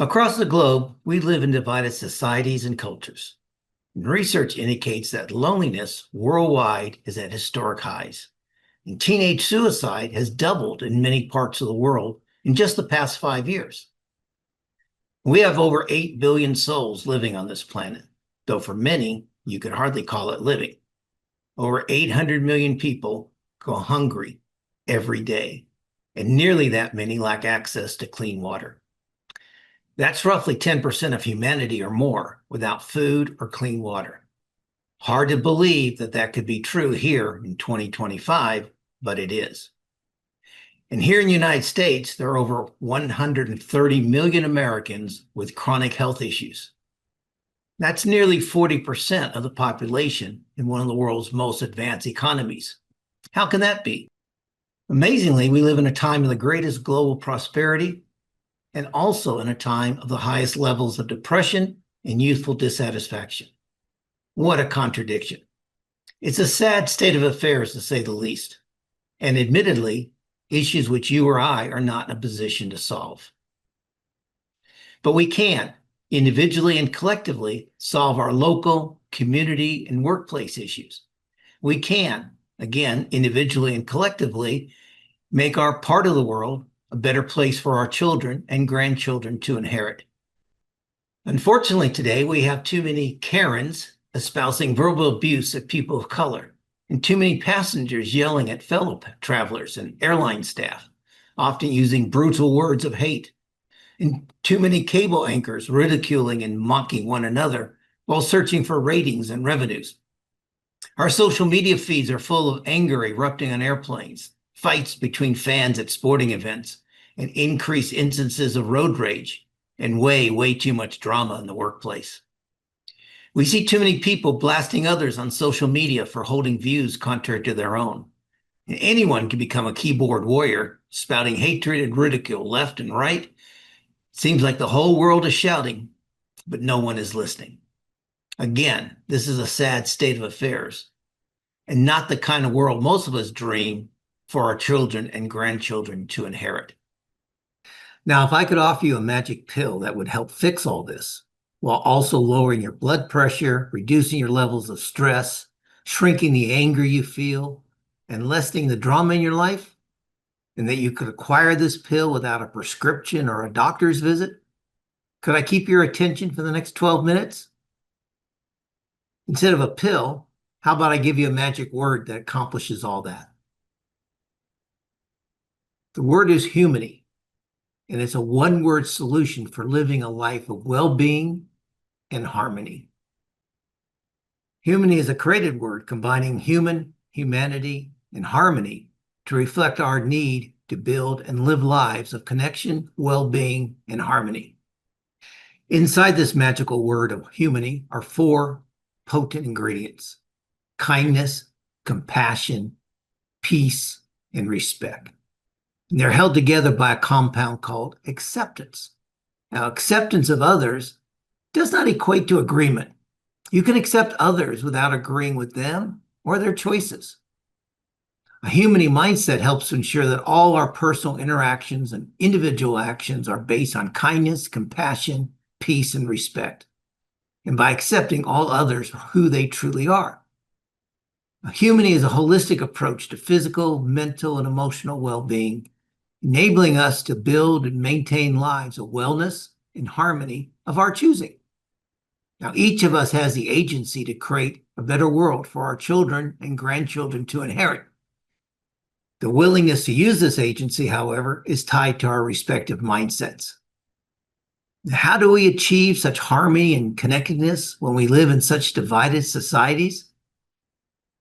Across the globe, we live in divided societies and cultures. And research indicates that loneliness worldwide is at historic highs. And teenage suicide has doubled in many parts of the world in just the past 5 years. We have over 8 billion souls living on this planet, though for many, you could hardly call it living. Over 800 million people go hungry every day, and nearly that many lack access to clean water. That's roughly 10% of humanity or more without food or clean water. Hard to believe that that could be true here in 2025, but it is. And here in the United States, there are over 130 million Americans with chronic health issues. That's nearly 40% of the population in one of the world's most advanced economies. How can that be? Amazingly, we live in a time of the greatest global prosperity and also in a time of the highest levels of depression and youthful dissatisfaction. What a contradiction. It's a sad state of affairs, to say the least, and admittedly, issues which you or I are not in a position to solve. But we can, individually and collectively, solve our local, community, and workplace issues. We can, again, individually and collectively, make our part of the world a better place for our children and grandchildren to inherit. Unfortunately, today we have too many Karens espousing verbal abuse of people of color, and too many passengers yelling at fellow travelers and airline staff, often using brutal words of hate, and too many cable anchors ridiculing and mocking one another while searching for ratings and revenues. Our social media feeds are full of anger erupting on airplanes, fights between fans at sporting events, and increased instances of road rage, and way too much drama in the workplace. We see too many people blasting others on social media for holding views contrary to their own. And anyone can become a keyboard warrior, spouting hatred and ridicule left and right. It seems like the whole world is shouting, but no one is listening. Again, this is a sad state of affairs, and not the kind of world most of us dream for our children and grandchildren to inherit. Now, if I could offer you a magic pill that would help fix all this, while also lowering your blood pressure, reducing your levels of stress, shrinking the anger you feel, and lessening the drama in your life, and that you could acquire this pill without a prescription or a doctor's visit, could I keep your attention for the next 12 minutes? Instead of a pill, how about I give you a magic word that accomplishes all that? The word is humany, and it's a one-word solution for living a life of well-being and harmony. Humany is a created word combining human, humanity, and harmony to reflect our need to build and live lives of connection, well-being, and harmony. Inside this magical word of humany are 4 potent ingredients: kindness, compassion, peace, and respect. And they're held together by a compound called acceptance. Now, acceptance of others does not equate to agreement. You can accept others without agreeing with them or their choices. A Humony Mindset helps to ensure that all our personal interactions and individual actions are based on kindness, compassion, peace, and respect, and by accepting all others for who they truly are. Humany is a holistic approach to physical, mental, and emotional well-being, enabling us to build and maintain lives of wellness and harmony of our choosing. Now, each of us has the agency to create a better world for our children and grandchildren to inherit. The willingness to use this agency, however, is tied to our respective mindsets. How do we achieve such harmony and connectedness when we live in such divided societies?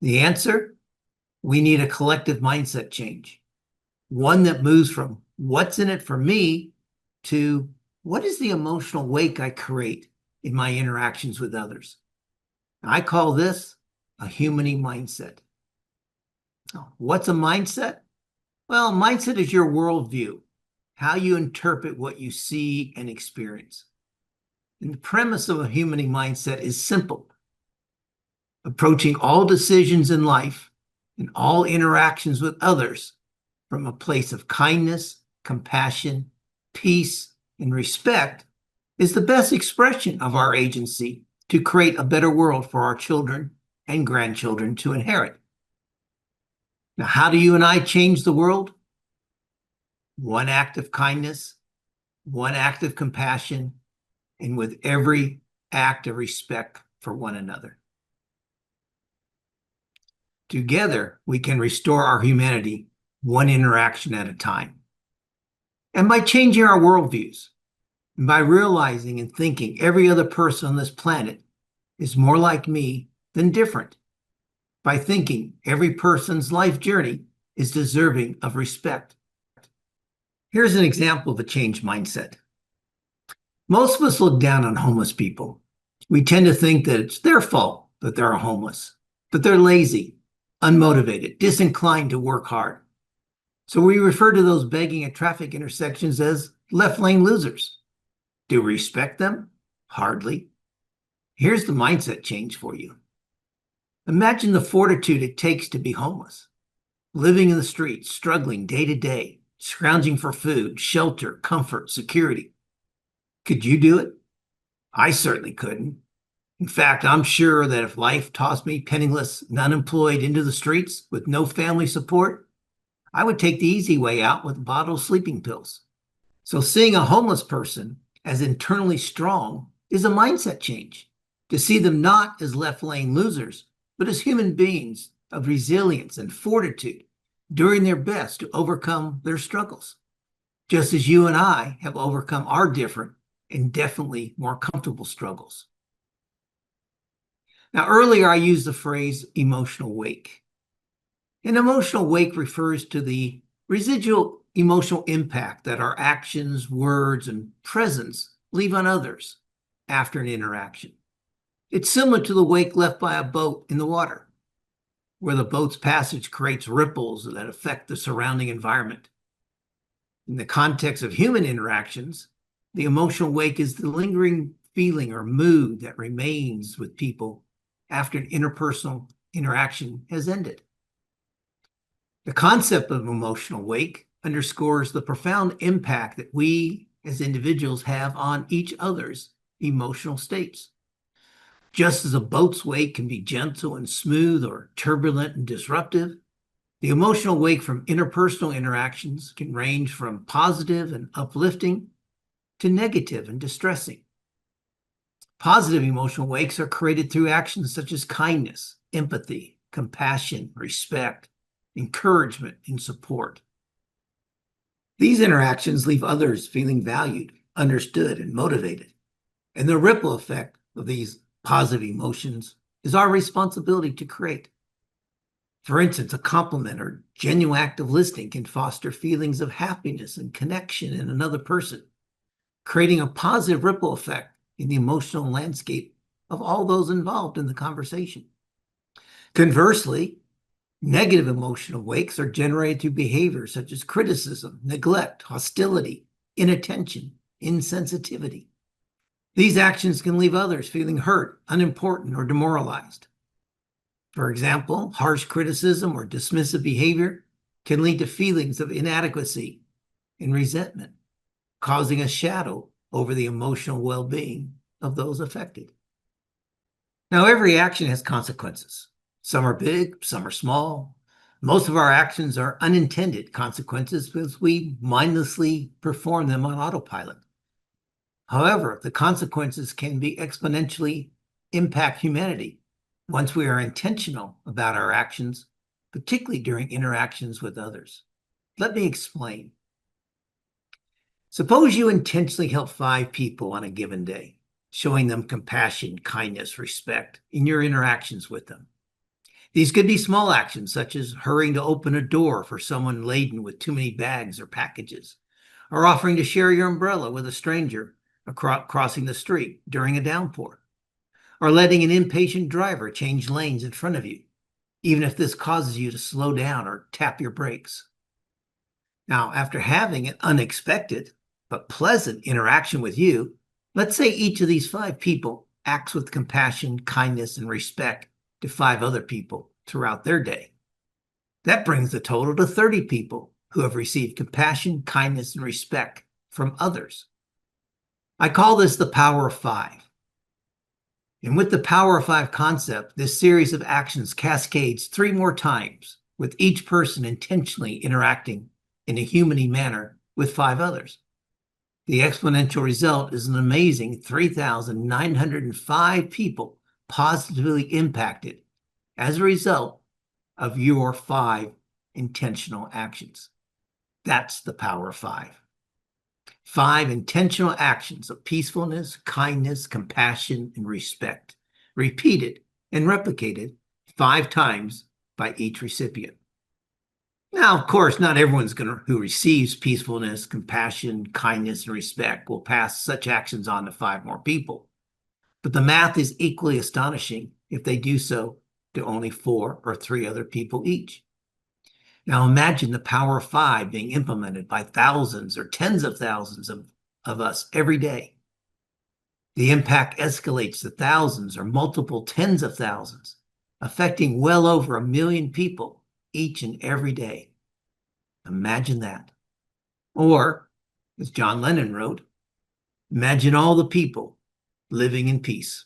The answer? We need a collective mindset change. One that moves from what's in it for me to what is the emotional wake I create in my interactions with others. I call this a Humony Mindset. What's a mindset? Well, mindset is your worldview, how you interpret what you see and experience. And the premise of a Humany Mindset is simple: approaching all decisions in life and all interactions with others from a place of kindness, compassion, peace, and respect is the best expression of our agency to create a better world for our children and grandchildren to inherit. Now, how do you and I change the world? One act of kindness, one act of compassion, and with every act of respect for one another. Together, we can restore our humanity one interaction at a time. And by changing our worldviews, and by realizing and thinking every other person on this planet is more like me than different, by thinking every person's life journey is deserving of respect. Here's an example of a changed mindset. Most of us look down on homeless people. We tend to think that it's their fault that they're homeless, that they're lazy, unmotivated, disinclined to work hard. So we refer to those begging at traffic intersections as left lane losers. Do we respect them? Hardly. Here's the mindset change for you. Imagine the fortitude it takes to be homeless, living in the streets, struggling day to day, scrounging for food, shelter, comfort, security. Could you do it? I certainly couldn't. In fact, I'm sure that if life tossed me penniless and unemployed into the streets with no family support, I would take the easy way out with a bottle of sleeping pills. So seeing a homeless person as internally strong is a mindset change, to see them not as left lane losers, but as human beings of resilience and fortitude, doing their best to overcome their struggles, just as you and I have overcome our different and definitely more comfortable struggles. Now, earlier I used the phrase emotional wake. An emotional wake refers to the residual emotional impact that our actions, words, and presence leave on others after an interaction. It's similar to the wake left by a boat in the water, where the boat's passage creates ripples that affect the surrounding environment. In the context of human interactions, the emotional wake is the lingering feeling or mood that remains with people after an interpersonal interaction has ended. The concept of emotional wake underscores the profound impact that we as individuals have on each other's emotional states. Just as a boat's wake can be gentle and smooth or turbulent and disruptive, the emotional wake from interpersonal interactions can range from positive and uplifting to negative and distressing. Positive emotional wakes are created through actions such as kindness, empathy, compassion, respect, encouragement, and support. These interactions leave others feeling valued, understood, and motivated. And the ripple effect of these positive emotions is our responsibility to create. For instance, a compliment or genuine act of listening can foster feelings of happiness and connection in another person, creating a positive ripple effect in the emotional landscape of all those involved in the conversation. Conversely, negative emotional wakes are generated through behaviors such as criticism, neglect, hostility, inattention, insensitivity. These actions can leave others feeling hurt, unimportant, or demoralized. For example, harsh criticism or dismissive behavior can lead to feelings of inadequacy and resentment, causing a shadow over the emotional well-being of those affected. Now, every action has consequences. Some are big, some are small. Most of our actions are unintended consequences because we mindlessly perform them on autopilot. However, the consequences can be exponentially impact humanity once we are intentional about our actions, particularly during interactions with others. Let me explain. Suppose you intentionally help 5 people on a given day, showing them compassion, kindness, respect in your interactions with them. These could be small actions, such as hurrying to open a door for someone laden with too many bags or packages, or offering to share your umbrella with a stranger crossing the street during a downpour, or letting an impatient driver change lanes in front of you, even if this causes you to slow down or tap your brakes. Now, after having an unexpected but pleasant interaction with you, let's say each of these 5 people acts with compassion, kindness, and respect to 5 other people throughout their day. That brings the total to 30 people who have received compassion, kindness, and respect from others. I call this the power of five. And with the power of five concept, this series of actions cascades 3 more times, with each person intentionally interacting in a humany manner with 5 others. The exponential result is an amazing 3,905 people positively impacted as a result of your 5 intentional actions. That's the power of 5. 5 intentional actions of peacefulness, kindness, compassion, and respect, repeated and replicated 5 times by each recipient. Now, of course, not everyone's who receives peacefulness, compassion, kindness, and respect will pass such actions on to 5 more people. But the math is equally astonishing if they do so to only 4 or 3 other people each. Now imagine the power of 5 being implemented by thousands or tens of thousands of us every day. The impact escalates to thousands or multiple tens of thousands, affecting well over 1 million people each and every day. Imagine that. Or, as John Lennon wrote, imagine all the people living in peace.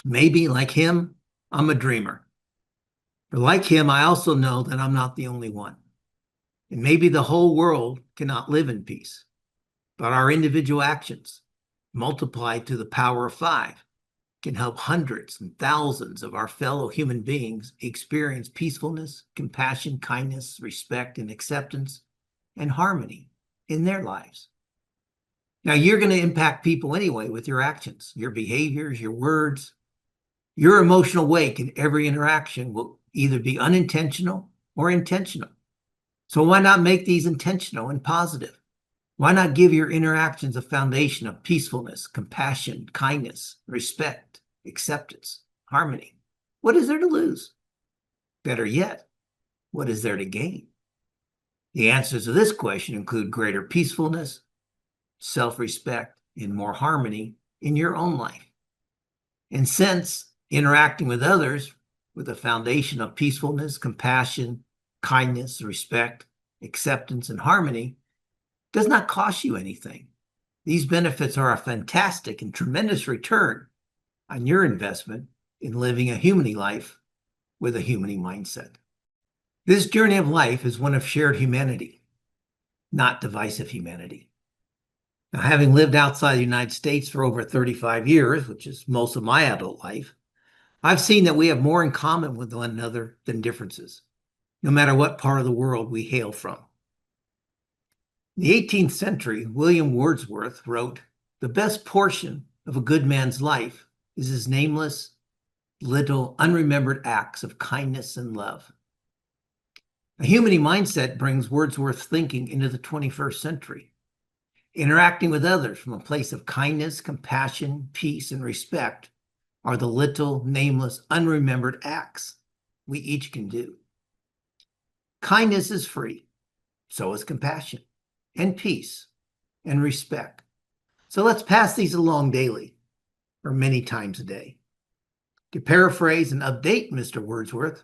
Maybe, like him, I'm a dreamer. But like him, I also know that I'm not the only one. And maybe the whole world cannot live in peace. But our individual actions, multiplied to the power of 5, can help hundreds and thousands of our fellow human beings experience peacefulness, compassion, kindness, respect, and acceptance, and harmony in their lives. Now, you're going to impact people anyway with your actions, your behaviors, your words. Your emotional weight in every interaction will either be unintentional or intentional. So why not make these intentional and positive? Why not give your interactions a foundation of peacefulness, compassion, kindness, respect, acceptance, harmony? What is there to lose? Better yet, what is there to gain? The answers to this question include greater peacefulness, self-respect, and more harmony in your own life. And since interacting with others with a foundation of peacefulness, compassion, kindness, respect, acceptance, and harmony does not cost you anything. These benefits are a fantastic and tremendous return on your investment in living a humany life with a humany mindset. This journey of life is one of shared humanity, not divisive humanity. Now, having lived outside the United States for over 35 years, which is most of my adult life, I've seen that we have more in common with one another than differences, no matter what part of the world we hail from. In the 18th century, William Wordsworth wrote, "The best portion of a good man's life is his nameless, little, unremembered acts of kindness and love." A humany mindset brings Wordsworth's thinking into the 21st century. Interacting with others from a place of kindness, compassion, peace, and respect are the little, nameless, unremembered acts we each can do. Kindness is free, so is compassion, and peace, and respect. So let's pass these along daily, or many times a day. To paraphrase and update Mr. Wordsworth,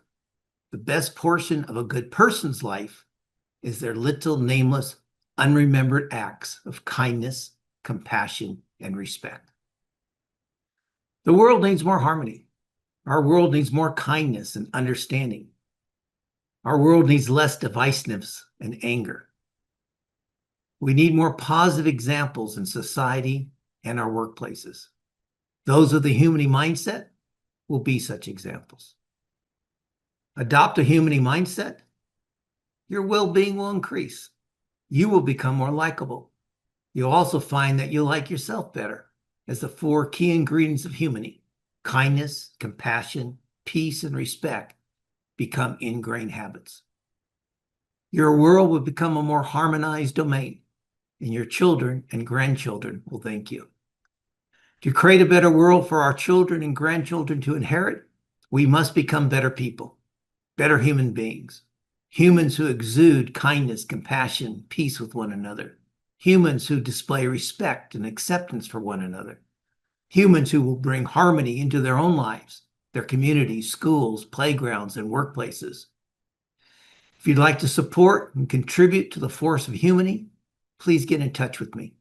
the best portion of a good person's life is their little, nameless, unremembered acts of kindness, compassion, and respect. The world needs more harmony. Our world needs more kindness and understanding. Our world needs less divisiveness and anger. We need more positive examples in society and our workplaces. Those with the humany mindset will be such examples. Adopt a humany mindset, your well-being will increase. You will become more likable. You'll also find that you'll like yourself better, as the 4 key ingredients of humany, kindness, compassion, peace, and respect, become ingrained habits. Your world will become a more harmonized domain, and your children and grandchildren will thank you. To create a better world for our children and grandchildren to inherit, we must become better people, better human beings, humans who exude kindness, compassion, peace with one another, humans who display respect and acceptance for one another, humans who will bring harmony into their own lives, their communities, schools, playgrounds, and workplaces. If you'd like to support and contribute to the force of humany, please get in touch with me.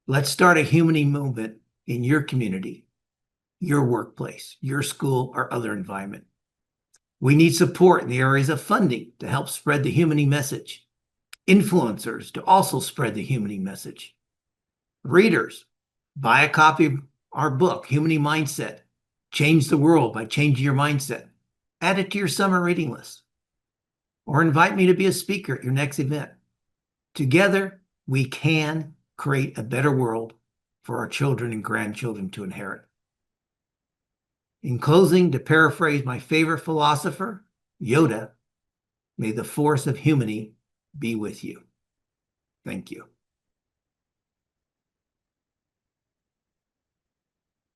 Let's start a Humany movement in your community, your workplace, your school, or other environment. We need support in the areas of funding to help spread the Humany message, influencers to also spread the Humany message, readers, buy a copy of our book, Humany Mindset, Change the World by Changing Your Mindset. Add it to your summer reading list. Or invite me to be a speaker at your next event. Together, we can create a better world for our children and grandchildren to inherit. In closing, to paraphrase my favorite philosopher, Yoda, may the force of Humany be with you. Thank you.